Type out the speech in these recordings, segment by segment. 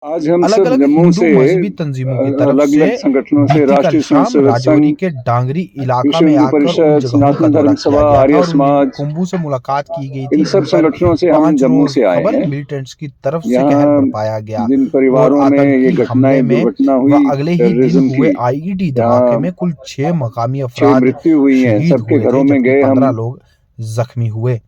आज हम अलग सब अलग जम्मू हिंदू से मजहबी तंजीमों की तरफ अलग से अलग संगठनों से बीती कल राष्ट्रीय शाम स्वयंसेवक राजौरी संघ, के डांगरी इलाका विश्व में हिंदू आकर उन परिषद, जगहों का सनातन दौरा धर्म किया सभा, गया था आर्य और समाज, कुंभू से मुलाकात की गई इन थी, सब जिन पर संगठनों से हम 5 जम्मू रोज से आए हबल हैं। मिलिटेंट्स की तरफ से कहर यहाँ बरपाया गया जिन और परिवारों में ये आतंकी हमले घटनाएं में दुर्घटना व हुई अगले ही दिन टेररिज्म हुए की, आईईडी धमाके यहाँ में कुल 6 मकामी 6 अफराद मृत्यु हुई हैं, शहीद सबके हुए थे, घरों में जबकि गए 15 हम। लोग जख्मी हुए।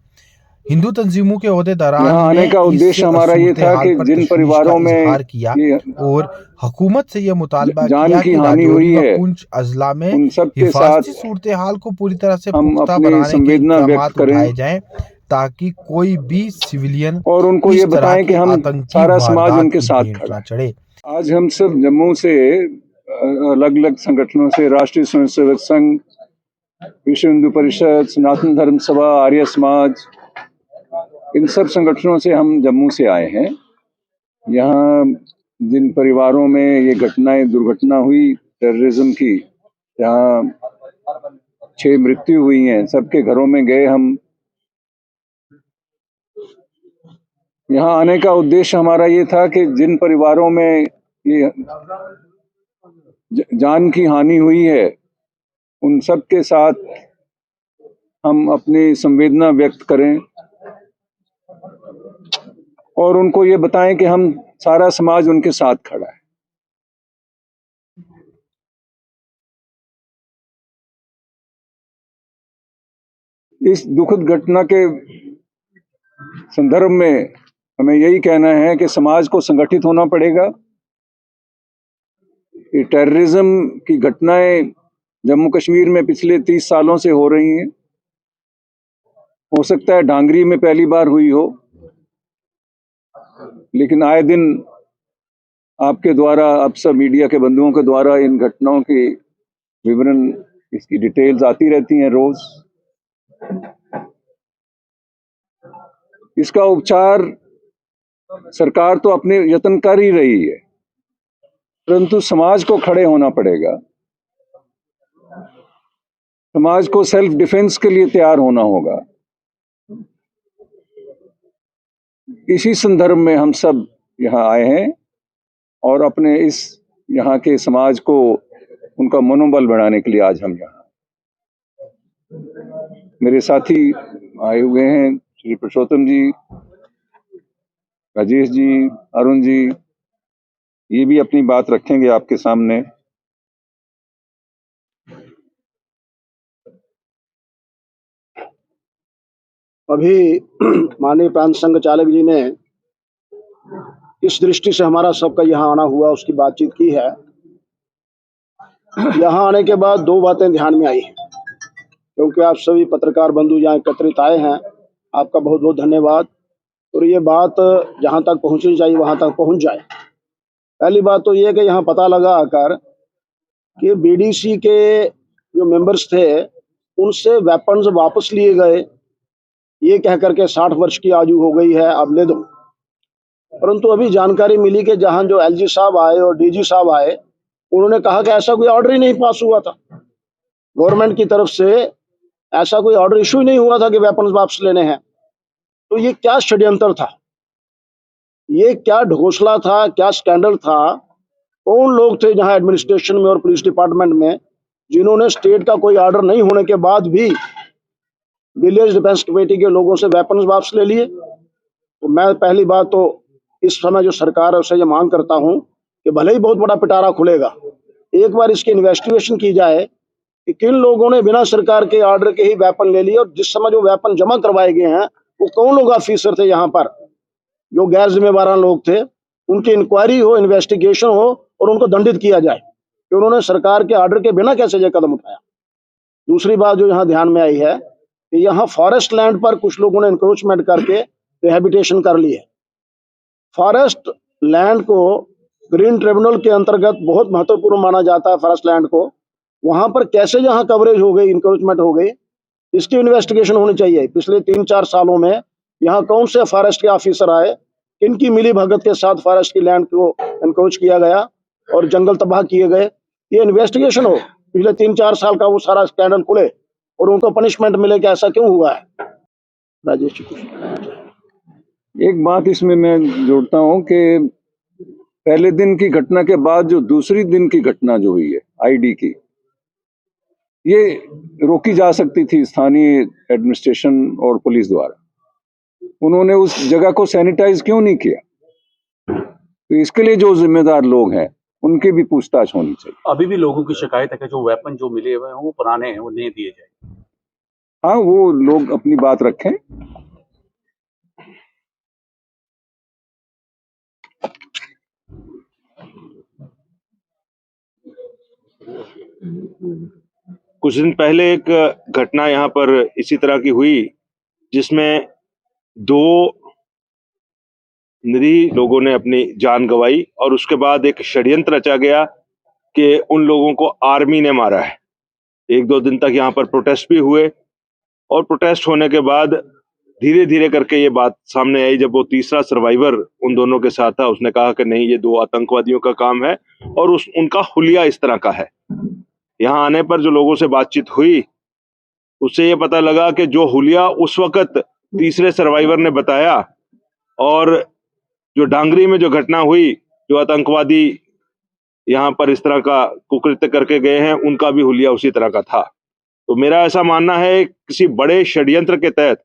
हिंदू तंजीमों के ओहदेदारान यहाँ ने आने का इस उद्देश्य हमारा ये सूरत था हाल कि पर जिन तशवीश का परिवारों में इजहार किया ये और हुकूमत से यह मुतालबा जान किया की कि हानि राजौरी हुई व है, पुंछ अजला में उन सब के हिफाजती साथ सूरत हाल को पूरी तरह से हम पुख्ता अपनी बनाने के संवेदना व्यक्त इक़दामात करें उठाए जाएं ताकि कोई भी सिविलियन और उनको ये इस तरह बताएं कि की हम आतंकी सारा समाज वारदात उनके की साथ भेंट खड़ा न है। चढ़े। आज हम सब जम्मू से अलग अलग संगठनों से राष्ट्रीय स्वयंसेवक संघ, विश्व हिंदू परिषद, सनातन धर्म सभा, आर्य समाज, इन सब संगठनों से हम जम्मू से आए हैं। यहाँ जिन परिवारों में ये घटनाएं दुर्घटना हुई टेररिज्म की, जहाँ 6 मृत्यु हुई हैं, सबके घरों में गए हम। यहाँ आने का उद्देश्य हमारा ये था कि जिन परिवारों में ये जान की हानि हुई है, उन सब के साथ हम अपनी संवेदना व्यक्त करें और उनको ये बताएं कि हम सारा समाज उनके साथ खड़ा है। इस दुखद घटना के संदर्भ में हमें यही कहना है कि समाज को संगठित होना पड़ेगा। ये टेररिज्म की घटनाएं जम्मू कश्मीर में पिछले 30 सालों से हो रही हैं। हो सकता है डांगरी में पहली बार हुई हो, लेकिन आए दिन आपके द्वारा, आप सब मीडिया के बंधुओं के द्वारा इन घटनाओं की विवरण, इसकी डिटेल्स आती रहती हैं रोज। इसका उपचार सरकार तो अपने यत्न कर ही रही है, परंतु समाज को खड़े होना पड़ेगा। समाज को सेल्फ डिफेंस के लिए तैयार होना होगा। इसी संदर्भ में हम सब यहाँ आए हैं और अपने इस यहाँ के समाज को, उनका मनोबल बढ़ाने के लिए आज हम यहाँ। मेरे साथी आए हुए हैं, श्री पुरुषोत्तम जी, राजेश जी, अरुण जी, ये भी अपनी बात रखेंगे आपके सामने। अभी माननीय प्रांत संघ चालक जी ने इस दृष्टि से हमारा सबका यहाँ आना हुआ, उसकी बातचीत की है। यहाँ आने के बाद 2 बातें ध्यान में आई, क्योंकि आप सभी पत्रकार बंधु यहाँ एकत्रित आए हैं, आपका बहुत बहुत धन्यवाद। और ये बात जहाँ तक पहुँचनी चाहिए वहाँ तक पहुँच जाए। पहली बात तो ये कि यहाँ पता लगा आकर कि बीडीसी के जो मेंबर्स थे उनसे वेपन्स वापस लिए गए, ये कह करके 60 वर्ष की आयु हो गई है, अब ले दो। परंतु अभी जानकारी मिली कि जहां जो एलजी साहब आए और डीजी साहब आए, उन्होंने कहा कि ऐसा कोई ऑर्डर ही नहीं पास हुआ था गवर्नमेंट की तरफ से, ऐसा कोई ऑर्डर इशू ही नहीं हुआ था कि वेपन्स वापस लेने हैं। तो ये क्या षड्यंत्र था, ये क्या ढकोसला था, क्या स्कैंडल था? कौन लोग थे जहां एडमिनिस्ट्रेशन में और पुलिस डिपार्टमेंट में जिन्होंने स्टेट का कोई ऑर्डर नहीं होने के बाद भी विलेज डिफेंस कमेटी के लोगों से वेपन्स वापस ले लिए? तो मैं पहली बात तो इस समय जो सरकार है उससे ये मांग करता हूं कि भले ही बहुत बड़ा पिटारा खुलेगा, एक बार इसकी इन्वेस्टिगेशन की जाए कि किन लोगों ने बिना सरकार के ऑर्डर के ही वेपन ले लिए, और जिस समय जो वेपन जमा करवाए गए हैं वो कौन लोग ऑफिसर थे यहाँ पर जो गैर जिम्मेवार लोग थे, उनकी इंक्वायरी हो, इन्वेस्टिगेशन हो और उनको दंडित किया जाए कि उन्होंने सरकार के ऑर्डर के बिना कैसे ये कदम उठाया। दूसरी बात जो यहाँ ध्यान में आई है कि यहाँ फॉरेस्ट लैंड पर कुछ लोगों ने इंक्रोचमेंट करके रिहेबिटेशन कर ली है। फॉरेस्ट लैंड को ग्रीन ट्रिब्यूनल के अंतर्गत बहुत महत्वपूर्ण माना जाता है। फॉरेस्ट लैंड को वहां पर कैसे जहां कवरेज हो गई, इंक्रोचमेंट हो गई, इसकी इन्वेस्टिगेशन होनी चाहिए। पिछले 3-4 सालों में यहाँ कौन से फॉरेस्ट के ऑफिसर आए, किनकी मिली भगत के साथ फॉरेस्ट की लैंड को इंक्रोच किया गया और जंगल तबाह किए गए, ये इन्वेस्टिगेशन हो। पिछले 3-4 साल का वो सारा स्कैंडल खुले और उनको पनिशमेंट मिले कि ऐसा क्यों हुआ है। राजेश जी, एक बात इसमें मैं जोड़ता हूं कि पहले दिन की घटना के बाद जो दूसरी दिन की घटना जो हुई है आईडी की, ये रोकी जा सकती थी स्थानीय एडमिनिस्ट्रेशन और पुलिस द्वारा। उन्होंने उस जगह को सैनिटाइज क्यों नहीं किया? तो इसके लिए जो जिम्मेदार लोग हैं उनकी भी पूछताछ होनी चाहिए। अभी भी लोगों की शिकायत है कि जो वेपन जो मिले हुए हैं वो पुराने हैं, वो नहीं दिए जाए। हाँ, वो लोग अपनी बात रखें। कुछ दिन पहले एक घटना यहाँ पर इसी तरह की हुई जिसमें 2 निरीह लोगों ने अपनी जान गंवाई और उसके बाद एक षड्यंत्र रचा गया कि उन लोगों को आर्मी ने मारा है। 1-2 दिन तक यहाँ पर प्रोटेस्ट भी हुए और प्रोटेस्ट होने के बाद धीरे धीरे करके ये बात सामने आई। जब वो तीसरा सर्वाइवर उन दोनों के साथ था, उसने कहा कि नहीं, ये 2 आतंकवादियों का काम है और उनका हुलिया इस तरह का है। यहाँ आने पर जो लोगों से बातचीत हुई उससे ये पता लगा कि जो हुलिया उस वक्त तीसरे सर्वाइवर ने बताया और जो डांगरी में जो घटना हुई, जो आतंकवादी यहाँ पर इस तरह का कुकृत्य करके गए हैं, उनका भी हुलिया उसी तरह का था। तो मेरा ऐसा मानना है किसी बड़े षड्यंत्र के तहत,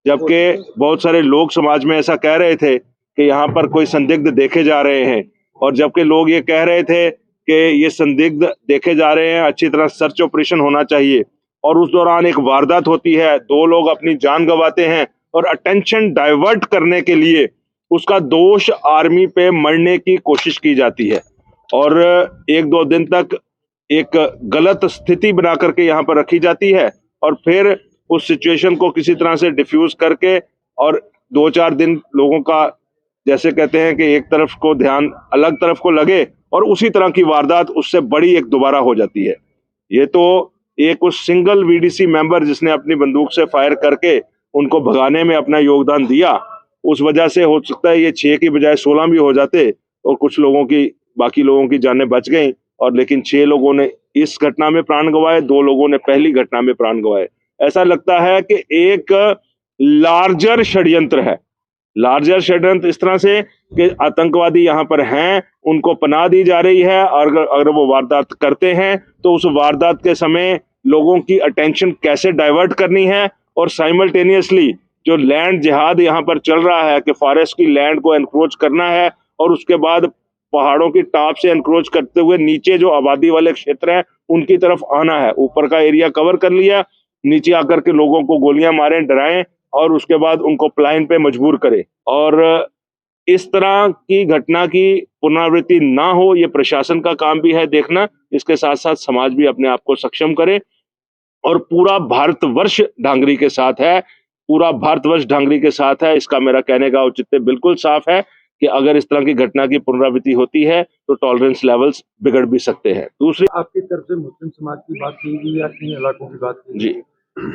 जबकि बहुत सारे लोग समाज में ऐसा कह रहे थे कि यहाँ पर कोई संदिग्ध देखे जा रहे हैं, और जबकि लोग ये कह रहे थे कि ये संदिग्ध देखे जा रहे हैं, अच्छी तरह सर्च ऑपरेशन होना चाहिए, और उस दौरान एक वारदात होती है, 2 लोग अपनी जान गंवाते हैं और अटेंशन डाइवर्ट करने के लिए उसका दोष आर्मी पे मढ़ने की कोशिश की जाती है और 1-2 दिन तक एक गलत स्थिति बना करके यहाँ पर रखी जाती है और फिर उस सिचुएशन को किसी तरह से डिफ्यूज करके और 2-4 दिन लोगों का, जैसे कहते हैं कि एक तरफ को ध्यान अलग तरफ को लगे और उसी तरह की वारदात उससे बड़ी एक दोबारा हो जाती है। ये तो एक उस सिंगल वीडीसी मेंबर जिसने अपनी बंदूक से फायर करके उनको भगाने में अपना योगदान दिया, उस वजह से हो सकता है ये 6 की बजाय 16 भी हो जाते और कुछ लोगों की, बाकी लोगों की जानें बच गई, और लेकिन 6 लोगों ने इस घटना में प्राण गंवाए, 2 लोगों ने पहली घटना में प्राण गंवाए। ऐसा लगता है कि एक लार्जर षड्यंत्र है। लार्जर षड्यंत्र इस तरह से कि आतंकवादी यहाँ पर हैं, उनको पनाह दी जा रही है, और अगर वो वारदात करते हैं तो उस वारदात के समय लोगों की अटेंशन कैसे डाइवर्ट करनी है, और साइमल्टेनियसली जो लैंड जिहाद यहाँ पर चल रहा है कि फॉरेस्ट की लैंड को एनक्रोच करना है और उसके बाद पहाड़ों की टॉप से एनक्रोच करते हुए नीचे जो आबादी वाले क्षेत्र हैं उनकी तरफ आना है। ऊपर का एरिया कवर कर लिया, नीचे आकर के लोगों को गोलियां मारें, डराएं और उसके बाद उनको पलायन पे मजबूर करें, और इस तरह की घटना की पुनरावृत्ति ना हो, ये प्रशासन का काम भी है देखना। इसके साथ साथ समाज भी अपने आप को सक्षम करे, और पूरा भारतवर्ष डांगरी के साथ है, पूरा भारतवर्ष डांगरी के साथ है। इसका मेरा कहने का औचित्य बिल्कुल साफ है कि अगर इस तरह की घटना की पुनरावृत्ति होती है तो टॉलरेंस लेवल्स बिगड़ भी सकते हैं। दूसरी, आपकी तरफ से मुस्लिम समाज की बात की गई या इन इलाकों की बात की जी,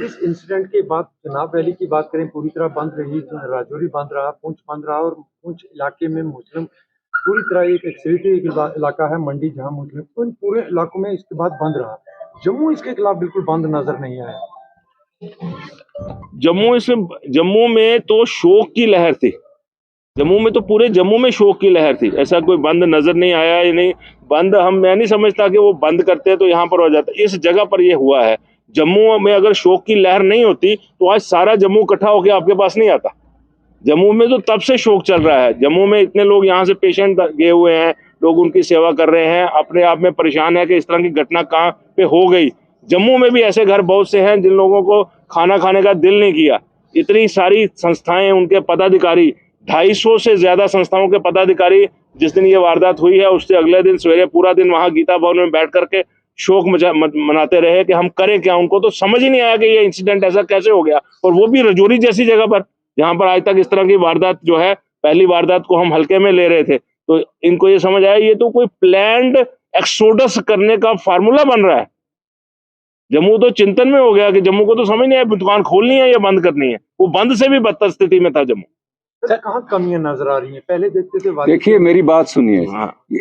इस इंसिडेंट के बाद चुनाव रैली की बात करें, पूरी तरह बंद रही, तो राजौरी बंद रहा, पुंछ बंद रहा, और पुंछ इलाके में मुस्लिम पूरी तरह एक एक्सिलेटिव इलाका है, मंडी, जहां मुस्लिम, तो इन पूरे इलाकों में इसके बाद बंद रहा। जम्मू इसके खिलाफ बिल्कुल बंद नजर नहीं आया। जम्मू में तो शोक की लहर थी, जम्मू में तो पूरे जम्मू में शोक की लहर थी। ऐसा कोई बंद नजर नहीं आया। ये नहीं बंद, मैं नहीं समझता कि वो बंद करते तो यहाँ पर हो जाता। इस जगह पर ये हुआ है। जम्मू में अगर शोक की लहर नहीं होती तो आज सारा जम्मू इकट्ठा होकर आपके पास नहीं आता। जम्मू में तो तब से शोक चल रहा है। जम्मू में इतने लोग यहाँ से पेशेंट गए हुए हैं, लोग उनकी सेवा कर रहे हैं, अपने आप में परेशान है कि इस तरह की घटना कहाँ पे हो गई। जम्मू में भी ऐसे घर बहुत से हैं जिन लोगों को खाना खाने का दिल नहीं किया। इतनी सारी संस्थाएं, उनके पदाधिकारी, 250 से ज्यादा संस्थाओं के पदाधिकारी, जिस दिन ये वारदात हुई है उससे अगले दिन सवेरे पूरा दिन वहां गीता भवन में बैठ करके शोक मनाते रहे कि हम करें क्या। उनको तो समझ ही नहीं आया कि ये इंसिडेंट ऐसा कैसे हो गया, और वो भी रजौरी जैसी जगह पर, जहां पर आज तक इस तरह की वारदात जो है, पहली वारदात को हम हल्के में ले रहे थे। तो इनको ये समझ आया ये तो कोई प्लान्ड एक्सोडस करने का फार्मूला बन रहा है। जम्मू तो चिंतन में हो गया कि जम्मू को तो समझ नहीं आया दुकान खोलनी है या बंद करनी है। वो बंद से भी बदतर स्थिति में था जम्मू। कहाँ कमियां नजर आ रही हैं? पहले देखते थे। देखिए, मेरी बात सुनिए,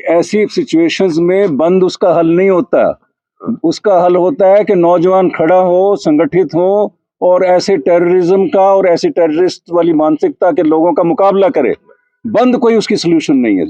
ऐसी सिचुएशंस में बंद उसका हल नहीं होता। उसका हल होता है कि नौजवान खड़ा हो, संगठित हो और ऐसे टेररिज्म का और ऐसी टेररिस्ट वाली मानसिकता के लोगों का मुकाबला करे। बंद कोई उसकी सोल्यूशन नहीं है।